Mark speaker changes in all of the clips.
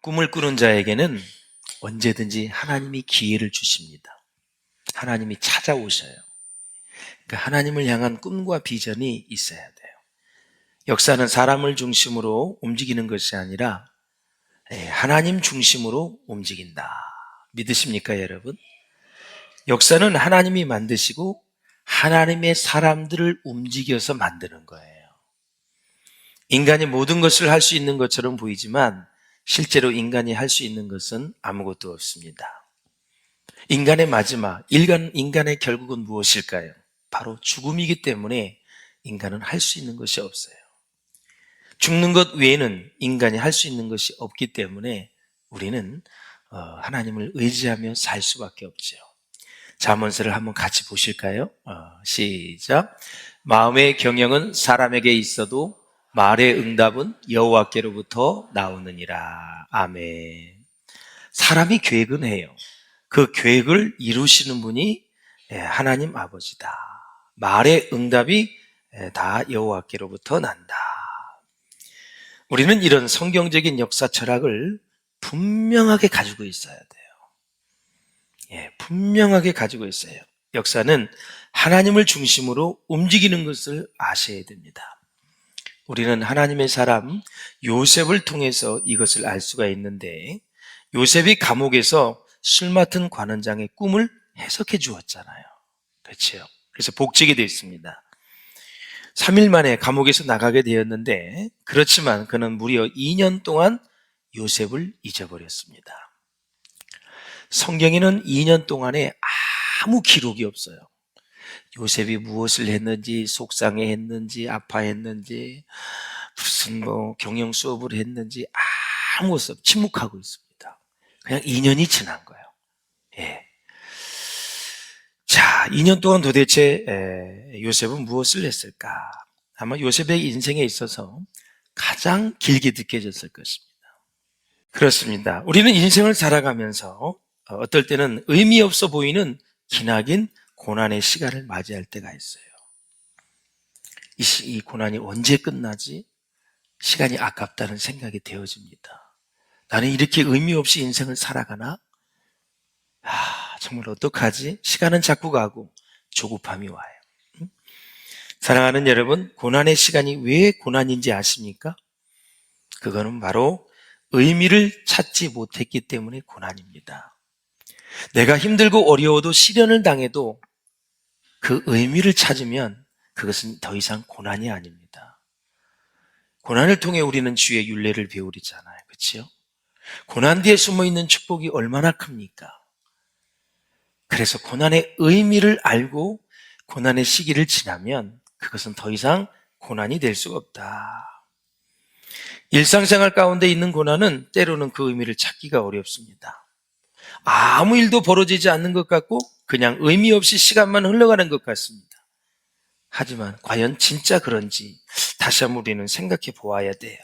Speaker 1: 꿈을 꾸는 자에게는 언제든지 하나님이 기회를 주십니다. 하나님이 찾아오셔요. 그러니까 하나님을 향한 꿈과 비전이 있어야 돼요. 역사는 사람을 중심으로 움직이는 것이 아니라 하나님 중심으로 움직인다. 믿으십니까, 여러분? 역사는 하나님이 만드시고 하나님의 사람들을 움직여서 만드는 거예요. 인간이 모든 것을 할 수 있는 것처럼 보이지만 실제로 인간이 할 수 있는 것은 아무것도 없습니다. 인간의 마지막, 인간의 결국은 무엇일까요? 바로 죽음이기 때문에 인간은 할 수 있는 것이 없어요. 죽는 것 외에는 인간이 할 수 있는 것이 없기 때문에 우리는 하나님을 의지하며 살 수밖에 없죠. 잠언서를 한번 같이 보실까요? 시작. 마음의 경영은 사람에게 있어도 말의 응답은 여호와께로부터 나오느니라. 아멘. 사람이 계획은 해요. 그 계획을 이루시는 분이 하나님 아버지다. 말의 응답이 다 여호와께로부터 난다. 우리는 이런 성경적인 역사 철학을 분명하게 가지고 있어야 돼요. 분명하게 가지고 있어요. 역사는 하나님을 중심으로 움직이는 것을 아셔야 됩니다. 우리는 하나님의 사람 요셉을 통해서 이것을 알 수가 있는데, 요셉이 감옥에서 술 맡은 관원장의 꿈을 해석해 주었잖아요. 그렇죠? 그래서 복직이 됐습니다. 3일 만에 감옥에서 나가게 되었는데, 그렇지만 그는 무려 2년 동안 요셉을 잊어버렸습니다. 성경에는 2년 동안에 아무 기록이 없어요. 요셉이 무엇을 했는지, 속상해 했는지, 아파했는지, 무슨 경영 수업을 했는지 아무것도 없어요. 침묵하고 있습니다. 그냥 2년이 지난 거예요. 자, 2년 동안 도대체 요셉은 무엇을 했을까? 아마 요셉의 인생에 있어서 가장 길게 느껴졌을 것입니다. 그렇습니다. 우리는 인생을 살아가면서 어떨 때는 의미 없어 보이는 기나긴 고난의 시간을 맞이할 때가 있어요. 이 고난이 언제 끝나지? 시간이 아깝다는 생각이 되어집니다. 나는 이렇게 의미 없이 인생을 살아가나? 정말 어떡하지? 시간은 자꾸 가고 조급함이 와요. 사랑하는 여러분, 고난의 시간이 왜 고난인지 아십니까? 그거는 바로 의미를 찾지 못했기 때문에 고난입니다. 내가 힘들고 어려워도 시련을 당해도 그 의미를 찾으면 그것은 더 이상 고난이 아닙니다. 고난을 통해 우리는 주의 율례를 배우리잖아요. 그렇죠? 고난 뒤에 숨어있는 축복이 얼마나 큽니까? 그래서 고난의 의미를 알고 고난의 시기를 지나면 그것은 더 이상 고난이 될 수가 없다. 일상생활 가운데 있는 고난은 때로는 그 의미를 찾기가 어렵습니다. 아무 일도 벌어지지 않는 것 같고 그냥 의미 없이 시간만 흘러가는 것 같습니다. 하지만 과연 진짜 그런지 다시 한번 우리는 생각해 보아야 돼요.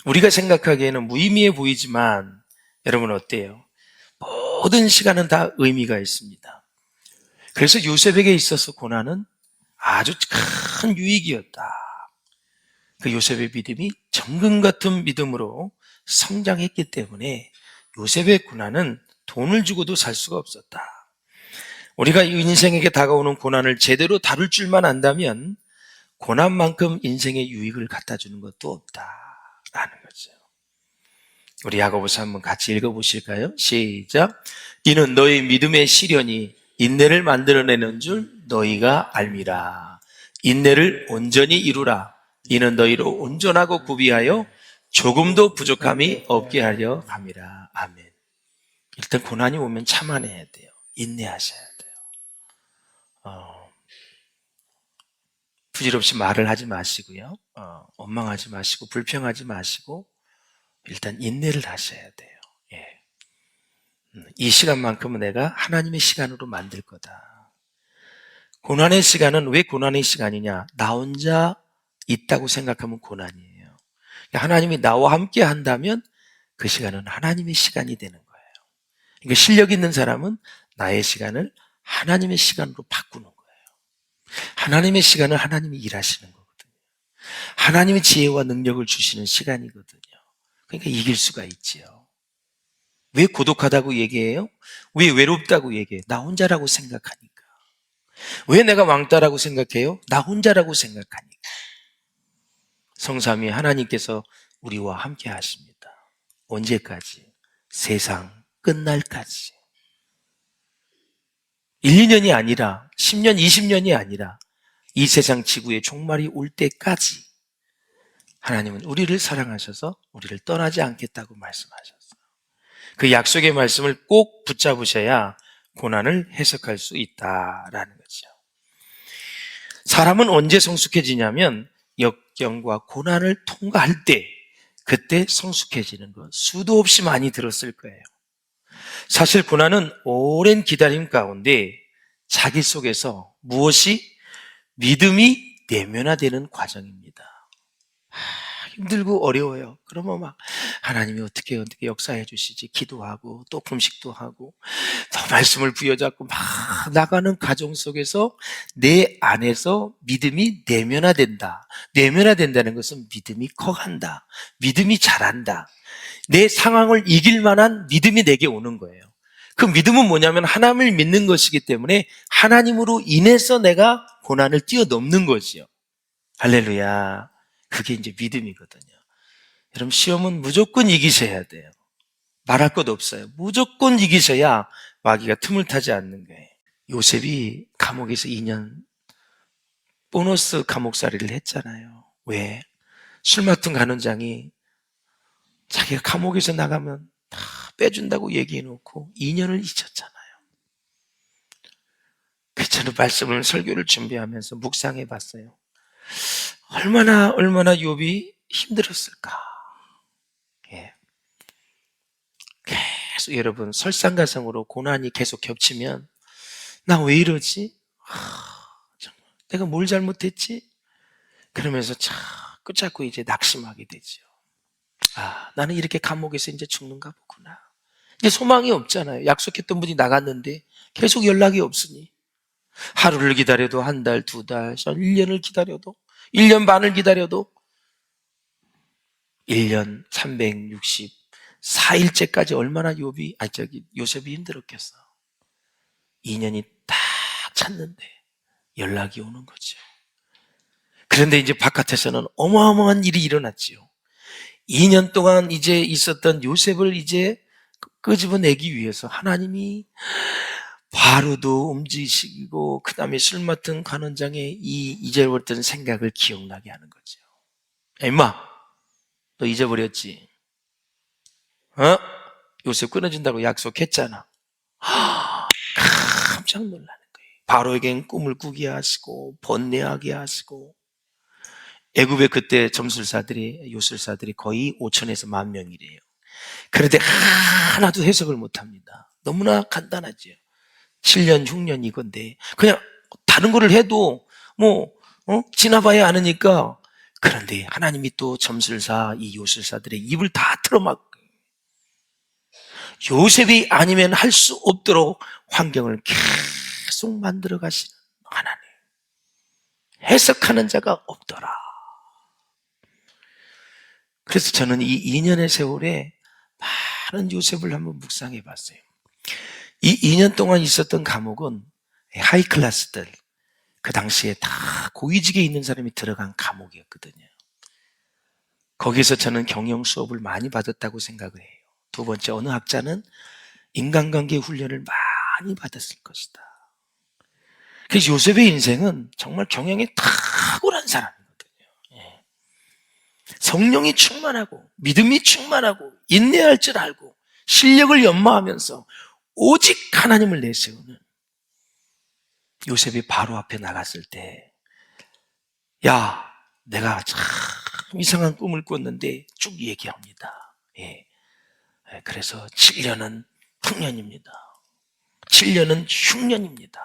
Speaker 1: 우리가 생각하기에는 무의미해 보이지만 여러분 어때요? 모든 시간은 다 의미가 있습니다. 그래서 요셉에게 있어서 고난은 아주 큰 유익이었다. 그 요셉의 믿음이 정금 같은 믿음으로 성장했기 때문에 요셉의 고난은 돈을 주고도 살 수가 없었다. 우리가 인생에게 다가오는 고난을 제대로 다룰 줄만 안다면 고난만큼 인생의 유익을 갖다 주는 것도 없다라는 거죠. 우리 야고보서 한번 같이 읽어보실까요? 시작. 이는 너희 믿음의 시련이 인내를 만들어내는 줄 너희가 알미라. 인내를 온전히 이루라. 이는 너희로 온전하고 구비하여 조금도 부족함이 없게 하려 함이라. 아멘. 일단 고난이 오면 참아내야 돼요. 인내하셔야 돼요. 부질없이 말을 하지 마시고요. 원망하지 마시고 불평하지 마시고 일단 인내를 하셔야 돼요. 이 시간만큼은 내가 하나님의 시간으로 만들 거다. 고난의 시간은 왜 고난의 시간이냐? 나 혼자 있다고 생각하면 고난이에요. 하나님이 나와 함께 한다면 그 시간은 하나님의 시간이 되는 거예요. 그러니까 실력 있는 사람은 나의 시간을 하나님의 시간으로 바꾸는 거예요. 하나님의 시간을 하나님이 일하시는 거거든요. 하나님의 지혜와 능력을 주시는 시간이거든요. 그러니까 이길 수가 있지요. 왜 고독하다고 얘기해요? 왜 외롭다고 얘기해요? 나 혼자라고 생각하니까. 왜 내가 왕따라고 생각해요? 나 혼자라고 생각하니까. 성삼위 하나님께서 우리와 함께 하십니다. 언제까지? 세상 끝날까지. 1, 2년이 아니라 10년, 20년이 아니라 이 세상 지구의 종말이 올 때까지 하나님은 우리를 사랑하셔서 우리를 떠나지 않겠다고 말씀하셨어요. 그 약속의 말씀을 꼭 붙잡으셔야 고난을 해석할 수 있다라는 거죠. 사람은 언제 성숙해지냐면 역경과 고난을 통과할 때, 그때 성숙해지는 것 수도 없이 많이 들었을 거예요. 사실 고난은 오랜 기다림 가운데 자기 속에서 무엇이 믿음이 내면화되는 과정입니다. 힘들고 어려워요. 그러면 막 하나님이 어떻게 역사해 주시지 기도하고 또 금식도 하고 또 말씀을 부여잡고 막 나가는 과정 속에서 내 안에서 믿음이 내면화된다. 내면화된다는 것은 믿음이 커간다. 믿음이 자란다. 내 상황을 이길 만한 믿음이 내게 오는 거예요. 그 믿음은 뭐냐면 하나님을 믿는 것이기 때문에 하나님으로 인해서 내가 고난을 뛰어넘는 거지요. 할렐루야. 그게 이제 믿음이거든요. 여러분, 시험은 무조건 이기셔야 돼요. 말할 것 없어요. 무조건 이기셔야 마귀가 틈을 타지 않는 거예요. 요셉이 감옥에서 2년 보너스 감옥살이를 했잖아요. 왜? 술 맡은 간원장이 자기가 감옥에서 나가면 다 빼준다고 얘기해놓고 2년을 잊었잖아요. 그래서 저는 말씀을 설교를 준비하면서 묵상해 봤어요. 얼마나 욥이 힘들었을까. 예. 계속 여러분 설상가상으로 고난이 계속 겹치면 나 왜 이러지? 정말 내가 뭘 잘못했지? 그러면서 자꾸 이제 낙심하게 되죠. 나는 이렇게 감옥에서 이제 죽는가 보구나. 이제 소망이 없잖아요. 약속했던 분이 나갔는데 계속 연락이 없으니 하루를 기다려도 한 달, 두 달, 1년을 기다려도 1년 반을 기다려도 1년 364일째까지 얼마나 요셉이 힘들었겠어. 2년이 딱 찼는데 연락이 오는 거죠. 그런데 이제 바깥에서는 어마어마한 일이 일어났지요. 2년 동안 이제 있었던 요셉을 이제 끄집어내기 위해서 하나님이 바로도 움직이시고 그 다음에 술 맡은 간원장의 이 잊어버렸던 생각을 기억나게 하는 거죠. 야, 임마, 너 잊어버렸지? 요셉 끊어진다고 약속했잖아. 깜짝 놀라는 거예요. 바로에겐 꿈을 꾸게 하시고 번뇌하게 하시고. 애굽의 그때 요술사들이 거의 5천에서 10,000명이래요. 그런데 하나도 해석을 못합니다. 너무나 간단하죠. 7년, 6년 이건데 그냥 다른 거를 해도 지나봐야 아느니까. 그런데 하나님이 또 이 요술사들의 입을 다 틀어막고 요셉이 아니면 할 수 없도록 환경을 계속 만들어 가시는 하나님. 해석하는 자가 없더라. 그래서 저는 이 2년의 세월에 많은 요셉을 한번 묵상해 봤어요. 이 2년 동안 있었던 감옥은 하이클래스들, 그 당시에 다 고위직에 있는 사람이 들어간 감옥이었거든요. 거기서 저는 경영 수업을 많이 받았다고 생각을 해요. 두 번째, 어느 학자는 인간관계 훈련을 많이 받았을 것이다. 그래서 요셉의 인생은 정말 경영에 탁월한 사람이거든요. 예. 성령이 충만하고 믿음이 충만하고 인내할 줄 알고 실력을 연마하면서 오직 하나님을 내세우는 요셉이 바로 앞에 나갔을 때, 야, 내가 참 이상한 꿈을 꿨는데 쭉 얘기합니다. 예. 그래서 7년은 풍년입니다. 7년은 흉년입니다.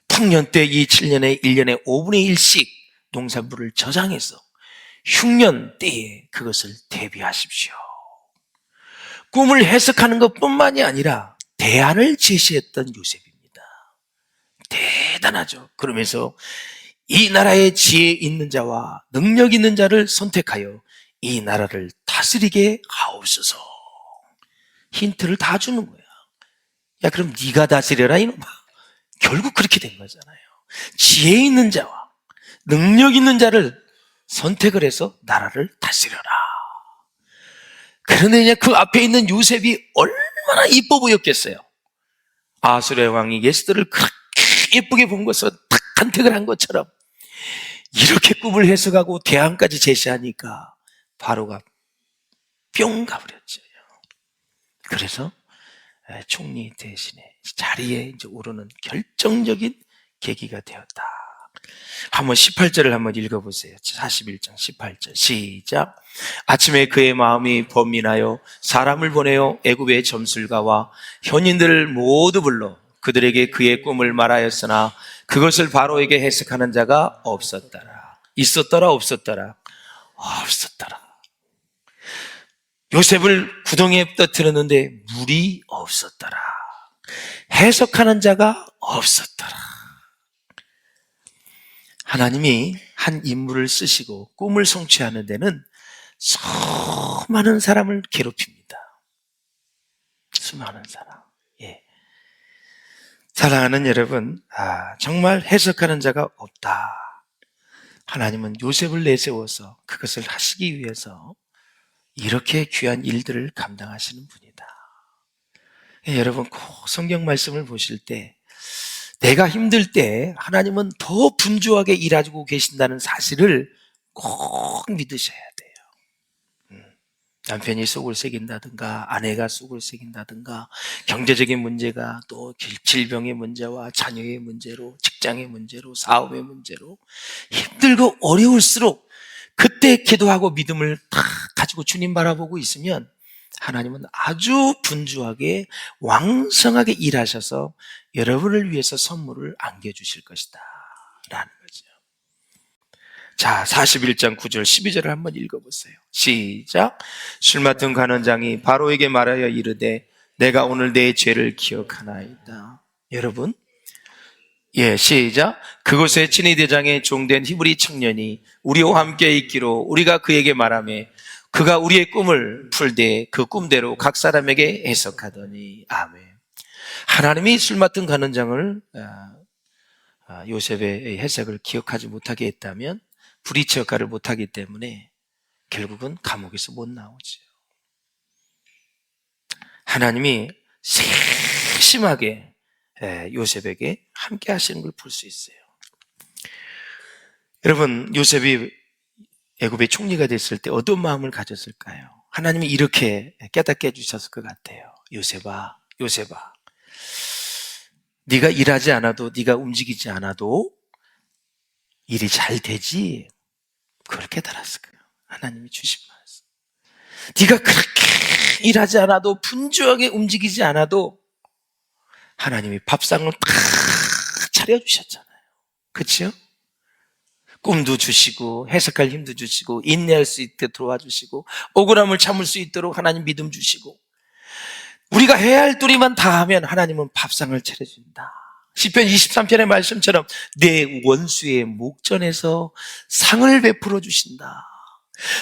Speaker 1: 풍년 때 이 7년에 1년에 5분의 1씩 농산물을 저장해서 흉년 때에 그것을 대비하십시오. 꿈을 해석하는 것뿐만이 아니라 대안을 제시했던 요셉입니다. 대단하죠. 그러면서 이 나라의 지혜 있는 자와 능력 있는 자를 선택하여 이 나라를 다스리게 하옵소서. 힌트를 다 주는 거야. 야, 그럼 네가 다스려라 이놈아. 결국 그렇게 된 거잖아요. 지혜 있는 자와 능력 있는 자를 선택을 해서 나라를 다스려라. 그런데 그 앞에 있는 요셉이 얼마나 이뻐 보였겠어요. 아수르의 왕이 에스더를 그렇게 예쁘게 본 것을 딱 선택을 한 것처럼 이렇게 꿈을 해석하고 대안까지 제시하니까 바로가 뿅 가버렸죠. 그래서 총리 대신에 자리에 이제 오르는 결정적인 계기가 되었다. 한번 18절을 한번 읽어보세요. 41장 18절 시작. 아침에 그의 마음이 번민하여 사람을 보내어 애굽의 점술가와 현인들을 모두 불러 그들에게 그의 꿈을 말하였으나 그것을 바로에게 해석하는 자가 없었더라. 있었더라 없었더라? 없었더라. 요셉을 구덩이에 떠뜨렸는데 물이 없었더라. 해석하는 자가 없었더라. 하나님이 한 인물을 쓰시고 꿈을 성취하는 데는 수많은 사람을 괴롭힙니다. 수많은 사람. 예. 사랑하는 여러분, 정말 해석하는 자가 없다. 하나님은 요셉을 내세워서 그것을 하시기 위해서 이렇게 귀한 일들을 감당하시는 분이다. 예, 여러분 꼭 성경 말씀을 보실 때 내가 힘들 때 하나님은 더 분주하게 일하고 계신다는 사실을 꼭 믿으셔야 돼요. 남편이 속을 새긴다든가 아내가 속을 새긴다든가 경제적인 문제가 또 질병의 문제와 자녀의 문제로 직장의 문제로 사업의 문제로 힘들고 어려울수록 그때 기도하고 믿음을 다 가지고 주님 바라보고 있으면 하나님은 아주 분주하게 왕성하게 일하셔서 여러분을 위해서 선물을 안겨주실 것이다 라는 거죠. 자, 41장 9절 12절을 한번 읽어보세요. 시작. 술 맡은 간원장이 바로에게 말하여 이르되 내가 오늘 내 죄를 기억하나이다. 여러분, 예, 시작. 그곳에 친위대장의 종된 히브리 청년이 우리와 함께 있기로 우리가 그에게 말하며 그가 우리의 꿈을 풀되 그 꿈대로 각 사람에게 해석하더니. 아멘. 하나님이 술 맡은 간원장을 요셉의 해석을 기억하지 못하게 했다면 불이치 역할을 못하기 때문에 결국은 감옥에서 못 나오죠. 하나님이 세심하게 요셉에게 함께 하시는 걸 볼 수 있어요. 여러분, 요셉이 애굽의 총리가 됐을 때 어떤 마음을 가졌을까요? 하나님이 이렇게 깨닫게 해주셨을 것 같아요. 요셉아, 요셉아, 네가 일하지 않아도, 네가 움직이지 않아도 일이 잘 되지. 그걸 깨달았을 거예요. 하나님이 주신 말씀. 네가 그렇게 일하지 않아도, 분주하게 움직이지 않아도 하나님이 밥상을 다 차려주셨잖아요. 그렇죠? 꿈도 주시고 해석할 힘도 주시고 인내할 수 있도록 도와주시고 억울함을 참을 수 있도록 하나님 믿음 주시고 우리가 해야 할 도리만 다 하면 하나님은 밥상을 차려준다. 시편 23편의 말씀처럼 내 원수의 목전에서 상을 베풀어 주신다.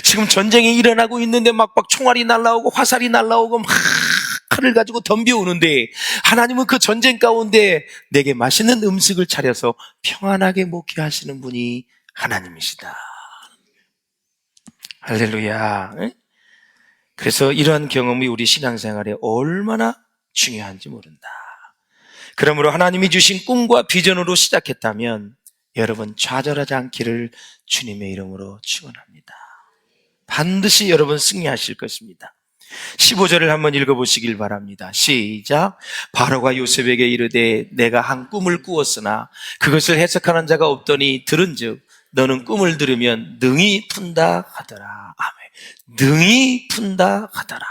Speaker 1: 지금 전쟁이 일어나고 있는데 막 총알이 날라오고 화살이 날라오고 막 칼을 가지고 덤벼오는데 하나님은 그 전쟁 가운데 내게 맛있는 음식을 차려서 평안하게 먹게 하시는 분이 하나님이시다. 할렐루야. 그래서 이러한 경험이 우리 신앙생활에 얼마나 중요한지 모른다. 그러므로 하나님이 주신 꿈과 비전으로 시작했다면 여러분 좌절하지 않기를 주님의 이름으로 축원합니다. 반드시 여러분 승리하실 것입니다. 15절을 한번 읽어보시길 바랍니다. 시작. 바로가 요셉에게 이르되 내가 한 꿈을 꾸었으나 그것을 해석하는 자가 없더니 들은즉 너는 꿈을 들으면 능히 푼다 하더라. 아멘. 능히 푼다 하더라.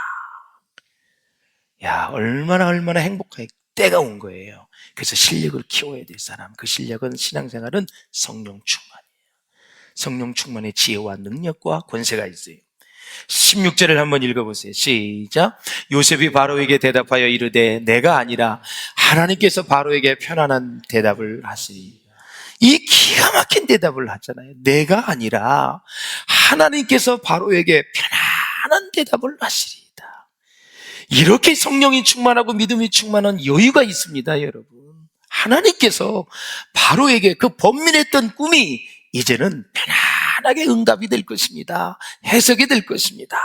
Speaker 1: 야, 얼마나 행복하게 때가 온 거예요. 그래서 실력을 키워야 될 사람, 그 실력은 신앙생활은 성령 충만이에요. 성령 충만의 지혜와 능력과 권세가 있어요. 16절을 한번 읽어보세요. 시작. 요셉이 바로에게 대답하여 이르되 내가 아니라 하나님께서 바로에게 편안한 대답을 하시리. 이 기가 막힌 대답을 하잖아요. 내가 아니라 하나님께서 바로에게 편안한 대답을 하시리이다. 이렇게 성령이 충만하고 믿음이 충만한 여유가 있습니다, 여러분. 하나님께서 바로에게 그 번민했던 꿈이 이제는 편안하게 응답이 될 것입니다. 해석이 될 것입니다.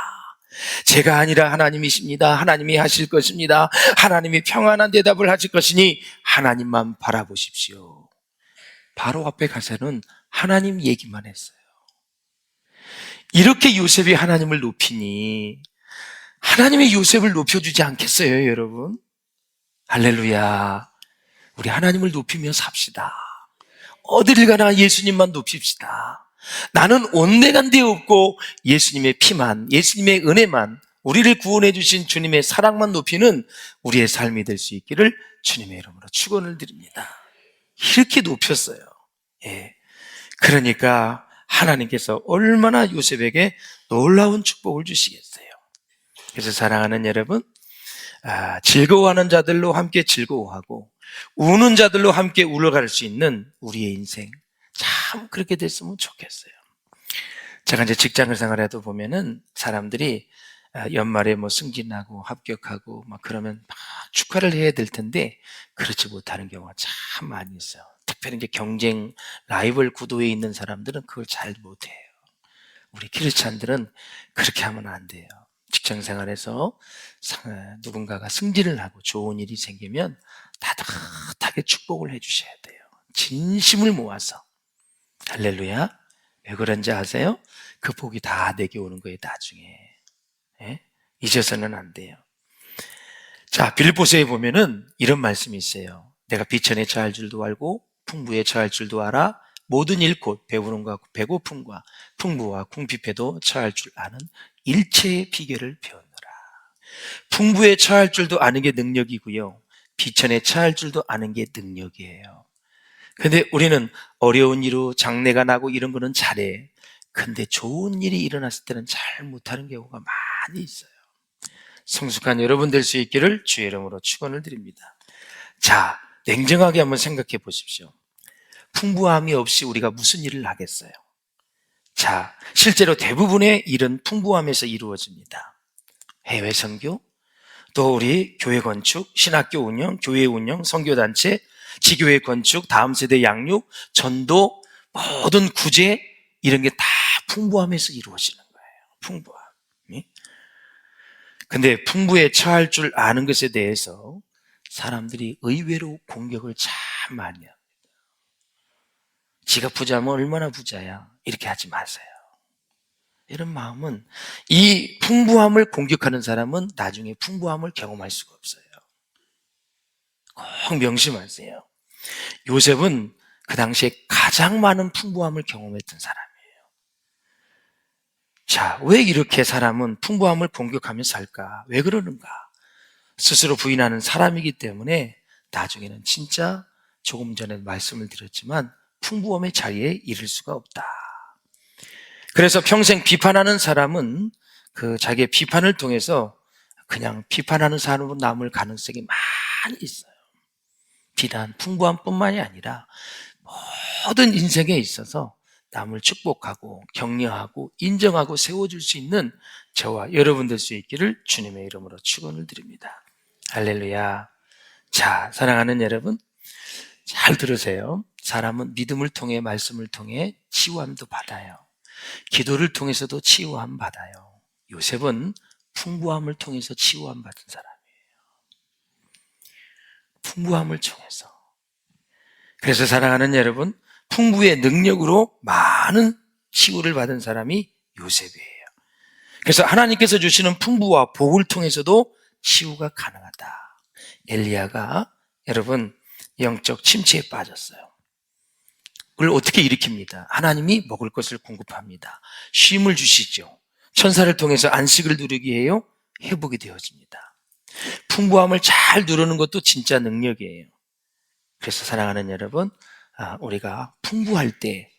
Speaker 1: 제가 아니라 하나님이십니다. 하나님이 하실 것입니다. 하나님이 평안한 대답을 하실 것이니 하나님만 바라보십시오. 바로 앞에 가서는 하나님 얘기만 했어요. 이렇게 요셉이 하나님을 높이니 하나님이 요셉을 높여주지 않겠어요, 여러분? 할렐루야. 우리 하나님을 높이며 삽시다. 어디를 가나 예수님만 높입시다. 나는 온데간데 없고 예수님의 피만, 예수님의 은혜만, 우리를 구원해 주신 주님의 사랑만 높이는 우리의 삶이 될 수 있기를 주님의 이름으로 축원을 드립니다. 이렇게 높였어요. 예. 그러니까 하나님께서 얼마나 요셉에게 놀라운 축복을 주시겠어요. 그래서 사랑하는 여러분, 즐거워하는 자들로 함께 즐거워하고 우는 자들로 함께 울어갈 수 있는 우리의 인생, 참 그렇게 됐으면 좋겠어요. 제가 이제 직장 생활에도 보면은 사람들이 연말에 뭐 승진하고 합격하고 막 그러면 막 축하를 해야 될 텐데 그렇지 못하는 경우가 참 많이 있어요. 특별히 이제 경쟁 라이벌 구도에 있는 사람들은 그걸 잘 못해요. 우리 크리스찬들은 그렇게 하면 안 돼요. 직장 생활에서 누군가가 승진을 하고 좋은 일이 생기면 따뜻하게 축복을 해주셔야 돼요. 진심을 모아서. 할렐루야. 왜 그런지 아세요? 그 복이 다 내게 오는 거예요, 나중에. 예? 잊어서는 안 돼요. 자, 빌립보서에 보면은 이런 말씀이 있어요. 내가 비천에 처할 줄도 알고 풍부에 처할 줄도 알아 모든 일 곧 배부름과 배고픔과 풍부와 궁핍에도 처할 줄 아는 일체의 비결을 배우느라. 풍부에 처할 줄도 아는 게 능력이고요. 비천에 처할 줄도 아는 게 능력이에요. 근데 우리는 어려운 일로 장래가 나고 이런 거는 잘해. 근데 좋은 일이 일어났을 때는 잘 못하는 경우가 많이 있어요. 성숙한 여러분 될 수 있기를 주의 이름으로 축원을 드립니다. 자, 냉정하게 한번 생각해 보십시오. 풍부함이 없이 우리가 무슨 일을 하겠어요? 자, 실제로 대부분의 일은 풍부함에서 이루어집니다. 해외 선교, 또 우리 교회 건축, 신학교 운영, 교회 운영, 선교단체, 지교회 건축, 다음 세대 양육, 전도, 모든 구제 이런 게 다 풍부함에서 이루어지는 거예요. 풍부함. 근데 풍부에 처할 줄 아는 것에 대해서 사람들이 의외로 공격을 참 많이 합니다. 지가 부자면 얼마나 부자야. 이렇게 하지 마세요. 이런 마음은, 이 풍부함을 공격하는 사람은 나중에 풍부함을 경험할 수가 없어요. 꼭 명심하세요. 요셉은 그 당시에 가장 많은 풍부함을 경험했던 사람이에요. 자, 왜 이렇게 사람은 풍부함을 공격하며 살까? 왜 그러는가? 스스로 부인하는 사람이기 때문에 나중에는 진짜 조금 전에 말씀을 드렸지만 풍부함의 자리에 이를 수가 없다. 그래서 평생 비판하는 사람은 그 자기의 비판을 통해서 그냥 비판하는 사람으로 남을 가능성이 많이 있어요. 비단 풍부함뿐만이 아니라 모든 인생에 있어서 남을 축복하고 격려하고 인정하고 세워줄 수 있는 저와 여러분 될 수 있기를 주님의 이름으로 축원을 드립니다. 할렐루야. 자, 사랑하는 여러분, 잘 들으세요. 사람은 믿음을 통해, 말씀을 통해 치유함도 받아요. 기도를 통해서도 치유함 받아요. 요셉은 풍부함을 통해서 치유함 받은 사람이에요. 풍부함을 통해서. 그래서 사랑하는 여러분, 풍부의 능력으로 많은 치유를 받은 사람이 요셉이에요. 그래서 하나님께서 주시는 풍부와 복을 통해서도 치유가 가능하다. 엘리야가 여러분 영적 침체에 빠졌어요. 그걸 어떻게 일으킵니다? 하나님이 먹을 것을 공급합니다. 쉼을 주시죠. 천사를 통해서 안식을 누리게 해요. 회복이 되어집니다. 풍부함을 잘 누르는 것도 진짜 능력이에요. 그래서 사랑하는 여러분, 우리가 풍부할 때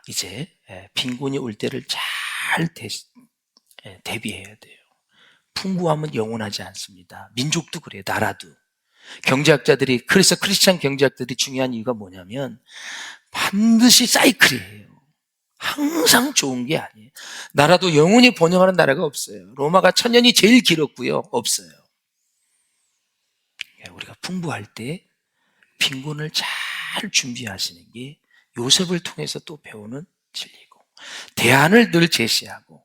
Speaker 1: 이제 빈곤이 올 때를 잘 대비해야 돼요. 풍부함은 영원하지 않습니다. 민족도 그래요. 나라도. 경제학자들이, 그래서 크리스찬 경제학들이 중요한 이유가 뭐냐면 반드시 사이클이에요. 항상 좋은 게 아니에요. 나라도 영원히 번영하는 나라가 없어요. 로마가 1000년이 제일 길었고요. 없어요. 우리가 풍부할 때 빈곤을 잘 준비하시는 게 요셉을 통해서 또 배우는 진리고, 대안을 늘 제시하고,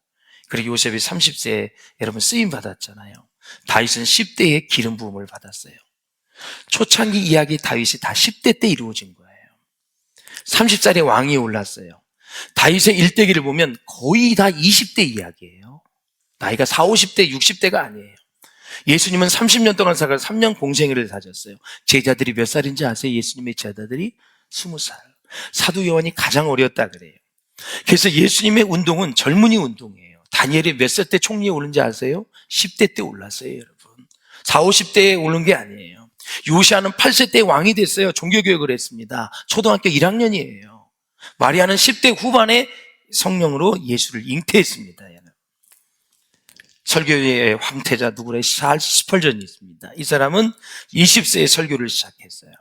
Speaker 1: 그리고 요셉이 30세에 여러분 쓰임 받았잖아요. 다윗은 10대에 기름 부음을 받았어요. 초창기 이야기 다윗이 다 10대 때 이루어진 거예요. 30살에 왕이 올랐어요. 다윗의 일대기를 보면 거의 다 20대 이야기예요. 나이가 40, 50대, 60대가 아니에요. 예수님은 30년 동안 살아서 3년 공생애를 가졌어요. 제자들이 몇 살인지 아세요? 예수님의 제자들이 20살. 사도 요한이 가장 어렸다 그래요. 그래서 예수님의 운동은 젊은이 운동이에요. 다니엘이 몇 살 때 총리에 오른지 아세요? 10대 때 올랐어요, 여러분. 40, 50대에 오른 게 아니에요. 요시아는 8세 때 왕이 됐어요. 종교교육을 했습니다. 초등학교 1학년이에요. 마리아는 10대 후반에 성령으로 예수를 잉태했습니다. 설교의 황태자 누구래? 찰스 스펄전이 있습니다. 이 사람은 20세에 설교를 시작했어요.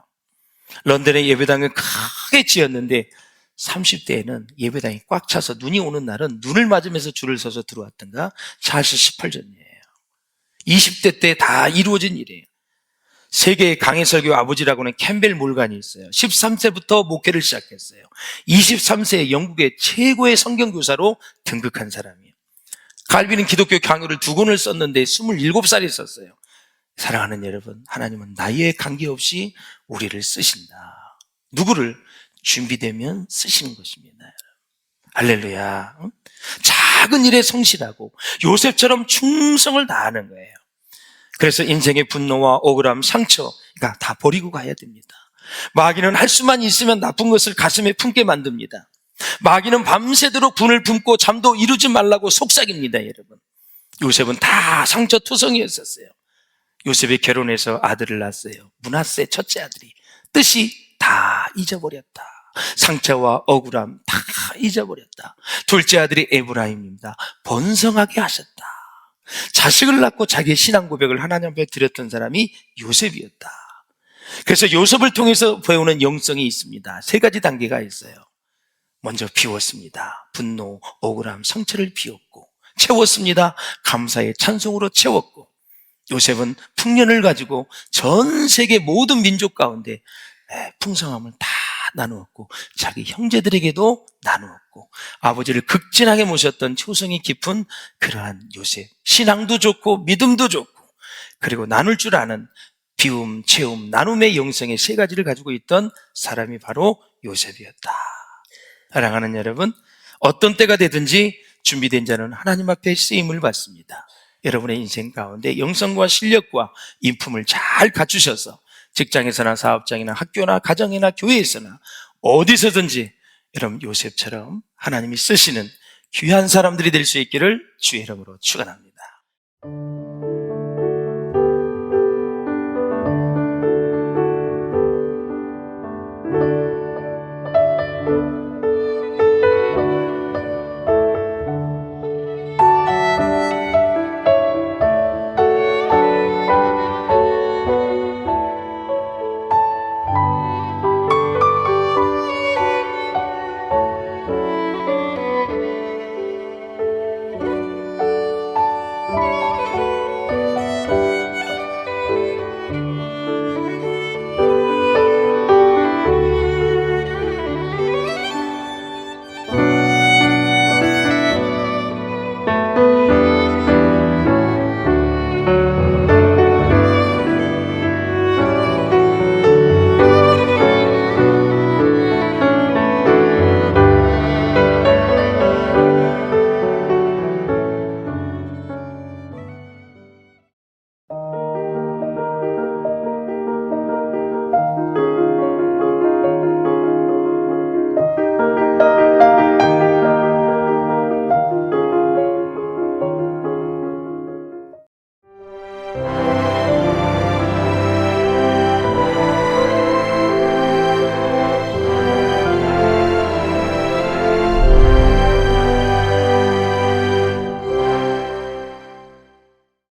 Speaker 1: 런던에 예배당을 크게 지었는데 30대에는 예배당이 꽉 차서 눈이 오는 날은 눈을 맞으면서 줄을 서서 들어왔던가. 찰스 스펄전이에요. 20대 때 다 이루어진 일이에요. 세계의 강해 설교 아버지라고는 캠벨 몰간이 있어요. 13세부터 목회를 시작했어요. 23세에 영국의 최고의 성경교사로 등극한 사람이에요. 칼빈은 기독교 강요를 2권을 썼는데 27살이 썼어요. 사랑하는 여러분, 하나님은 나이에 관계없이 우리를 쓰신다. 누구를? 준비되면 쓰시는 것입니다. 할렐루야. 작은 일에 성실하고 요셉처럼 충성을 다하는 거예요. 그래서 인생의 분노와 억울함, 상처, 그러니까 다 버리고 가야 됩니다. 마귀는 할 수만 있으면 나쁜 것을 가슴에 품게 만듭니다. 마귀는 밤새도록 분을 품고 잠도 이루지 말라고 속삭입니다, 여러분. 요셉은 다 상처투성이었었어요. 요셉이 결혼해서 아들을 낳았어요. 므낫세 첫째 아들이. 뜻이 다 잊어버렸다. 상처와 억울함 다 잊어버렸다. 둘째 아들이 에브라임입니다. 번성하게 하셨다. 자식을 낳고 자기의 신앙 고백을 하나님 앞에 드렸던 사람이 요셉이었다. 그래서 요셉을 통해서 배우는 영성이 있습니다. 3가지 단계가 있어요. 먼저 비웠습니다. 분노, 억울함, 상처를 비웠고, 채웠습니다. 감사의 찬송으로 채웠고, 요셉은 풍년을 가지고 전 세계 모든 민족 가운데 풍성함을 다 나누었고, 자기 형제들에게도 나누었고, 아버지를 극진하게 모셨던 초성이 깊은 그러한 요셉. 신앙도 좋고 믿음도 좋고, 그리고 나눌 줄 아는 비움, 채움, 나눔의 영성의 3가지를 가지고 있던 사람이 바로 요셉이었다. 사랑하는 여러분, 어떤 때가 되든지 준비된 자는 하나님 앞에 쓰임을 받습니다. 여러분의 인생 가운데 영성과 실력과 인품을 잘 갖추셔서 직장에서나 사업장이나 학교나 가정이나 교회에서나 어디서든지 여러분 요셉처럼 하나님이 쓰시는 귀한 사람들이 될 수 있기를 주의 이름으로 축원합니다.